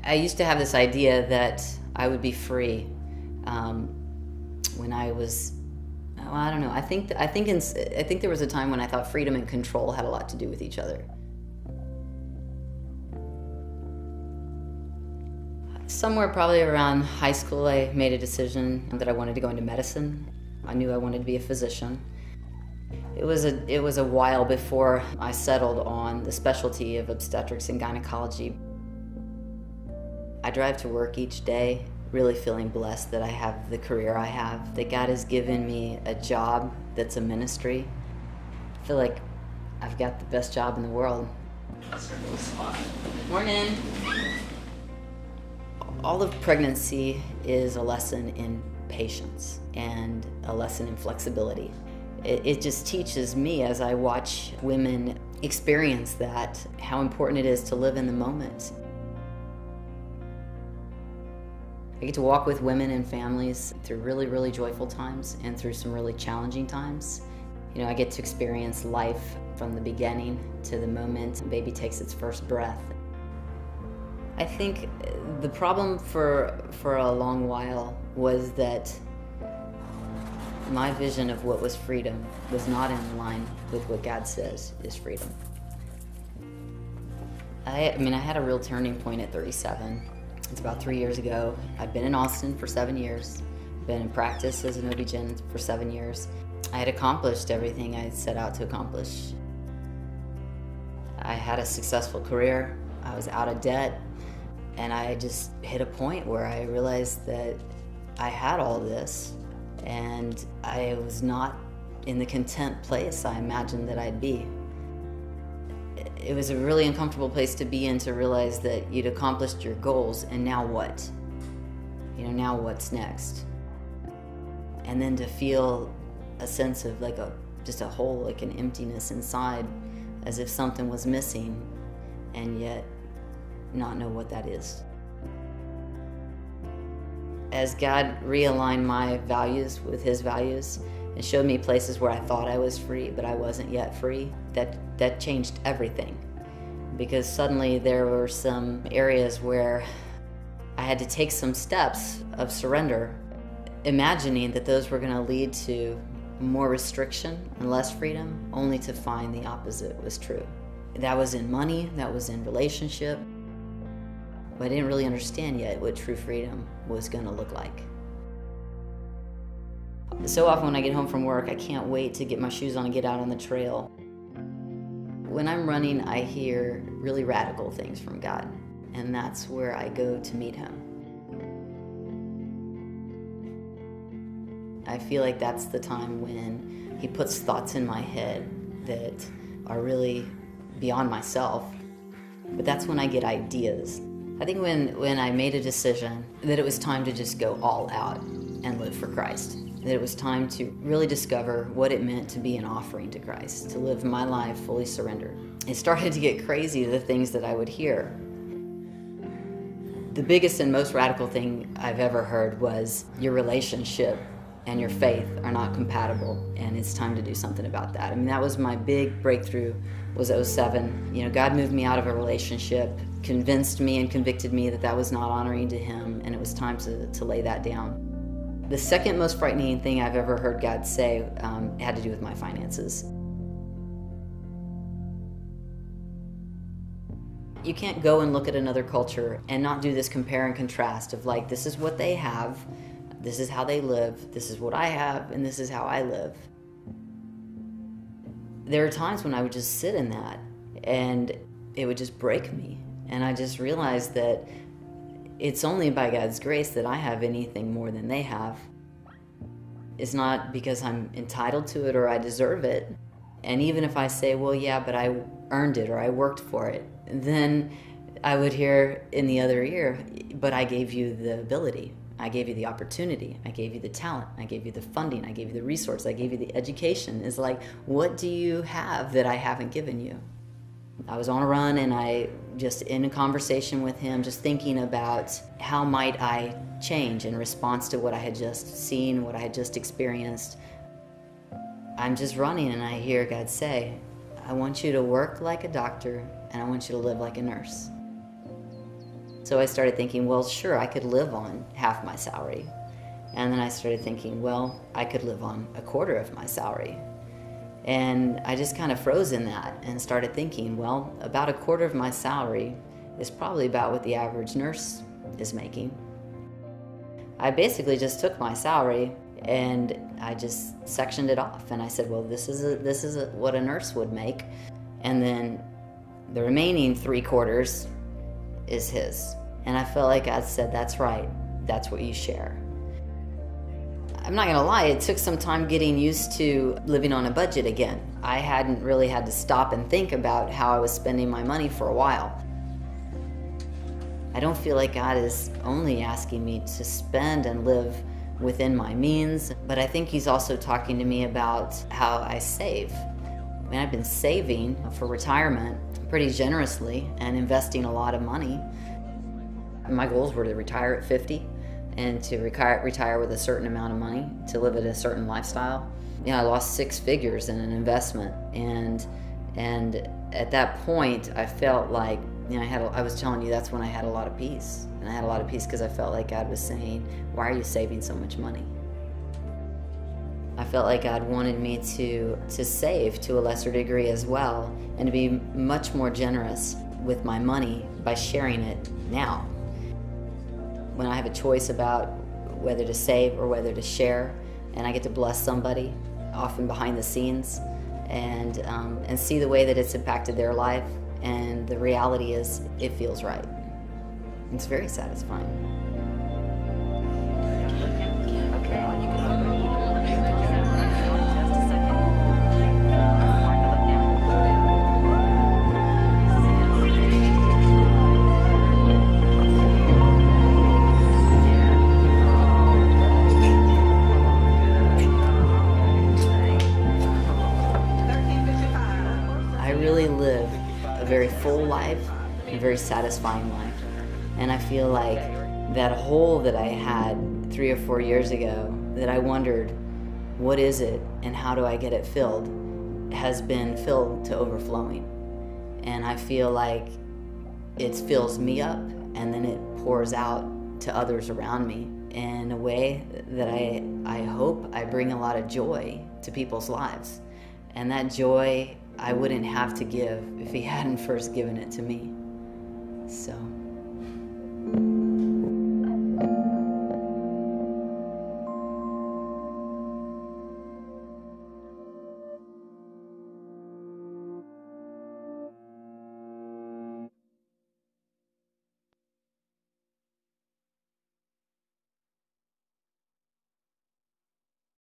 I used to have this idea that I would be free when I was, well, I don't know. I think there was a time when I thought freedom and control had a lot to do with each other. Somewhere probably around high school, I made a decision that I wanted to go into medicine. I knew I wanted to be a physician. It was a while before I settled on the specialty of obstetrics and gynecology. I drive to work each day really feeling blessed that I have the career I have, that God has given me a job that's a ministry. I feel like I've got the best job in the world. Morning. All of pregnancy is a lesson in patience and a lesson in flexibility. It just teaches me, as I watch women experience that, how important it is to live in the moment. I get to walk with women and families through really, really joyful times and through some really challenging times. You know, I get to experience life from the beginning to the moment a baby takes its first breath. I think the problem for a long while was that my vision of what was freedom was not in line with what God says is freedom. I mean, I had a real turning point at 37. It's about 3 years ago. I'd been in Austin for 7 years, been in practice as an OB-GYN for 7 years. I had accomplished everything I set out to accomplish. I had a successful career, I was out of debt, and I just hit a point where I realized that I had all this, and I was not in the content place I imagined that I'd be. It was a really uncomfortable place to be in, to realize that you'd accomplished your goals, and now what? You know, now what's next? And then to feel a sense of like just a hole, like an emptiness inside, as if something was missing, and yet not know what that is. As God realigned my values with His values and showed me places where I thought I was free, but I wasn't yet free, that changed everything. Because suddenly there were some areas where I had to take some steps of surrender, imagining that those were going to lead to more restriction and less freedom, only to find the opposite was true. That was in money, that was in relationship, but I didn't really understand yet what true freedom was going to look like. So often when I get home from work, I can't wait to get my shoes on and get out on the trail. When I'm running, I hear really radical things from God, and that's where I go to meet Him. I feel like that's the time when He puts thoughts in my head that are really beyond myself, but that's when I get ideas. I think when I made a decision that it was time to just go all out and live for Christ, that it was time to really discover what it meant to be an offering to Christ, to live my life fully surrendered. It started to get crazy, the things that I would hear. The biggest and most radical thing I've ever heard was, your relationship and your faith are not compatible, and it's time to do something about that. I mean, that was my big breakthrough, was '07. You know, God moved me out of a relationship, convinced me and convicted me that that was not honoring to Him, and it was time to lay that down. The second most frightening thing I've ever heard God say had to do with my finances. You can't go and look at another culture and not do this compare and contrast of like, this is what they have, this is how they live, this is what I have, and this is how I live. There are times when I would just sit in that and it would just break me. And I just realized that it's only by God's grace that I have anything more than they have. It's not because I'm entitled to it or I deserve it. And even if I say, well, yeah, but I earned it or I worked for it, then I would hear in the other ear, but I gave you the ability. I gave you the opportunity. I gave you the talent. I gave you the funding. I gave you the resource. I gave you the education. It's like, what do you have that I haven't given you? I was on a run, and I just in a conversation with Him, just thinking about how might I change in response to what I had just seen, what I had just experienced. I'm just running, and I hear God say, I want you to work like a doctor, and I want you to live like a nurse. So I started thinking, well, sure, I could live on half my salary. And then I started thinking, well, I could live on a quarter of my salary. And I just kind of froze in that and started thinking, well, about a quarter of my salary is probably about what the average nurse is making. I basically just took my salary and I just sectioned it off, and I said, well, this is what a nurse would make, and then the remaining 3/4 is his. And I felt like God said, that's right, that's what you share. I'm not gonna lie, it took some time getting used to living on a budget again. I hadn't really had to stop and think about how I was spending my money for a while. I don't feel like God is only asking me to spend and live within my means, but I think He's also talking to me about how I save. I mean, I've been saving for retirement pretty generously and investing a lot of money. My goals were to retire at 50 and to retire with a certain amount of money, to live at a certain lifestyle. You know, I lost 6 figures in an investment, and at that point I felt like, you know, I was telling you, that's when I had a lot of peace. And I had a lot of peace because I felt like God was saying, why are you saving so much money? I felt like God wanted me to save to a lesser degree as well, and to be much more generous with my money by sharing it now. When I have a choice about whether to save or whether to share, and I get to bless somebody, often behind the scenes, and see the way that it's impacted their life, and the reality is, it feels right. It's very satisfying. I really live a very full life, a very satisfying life. And I feel like that hole that I had 3 or 4 years ago, that I wondered, what is it and how do I get it filled, has been filled to overflowing. And I feel like it fills me up, and then it pours out to others around me in a way that I hope I bring a lot of joy to people's lives. And that joy I wouldn't have to give if He hadn't first given it to me. So.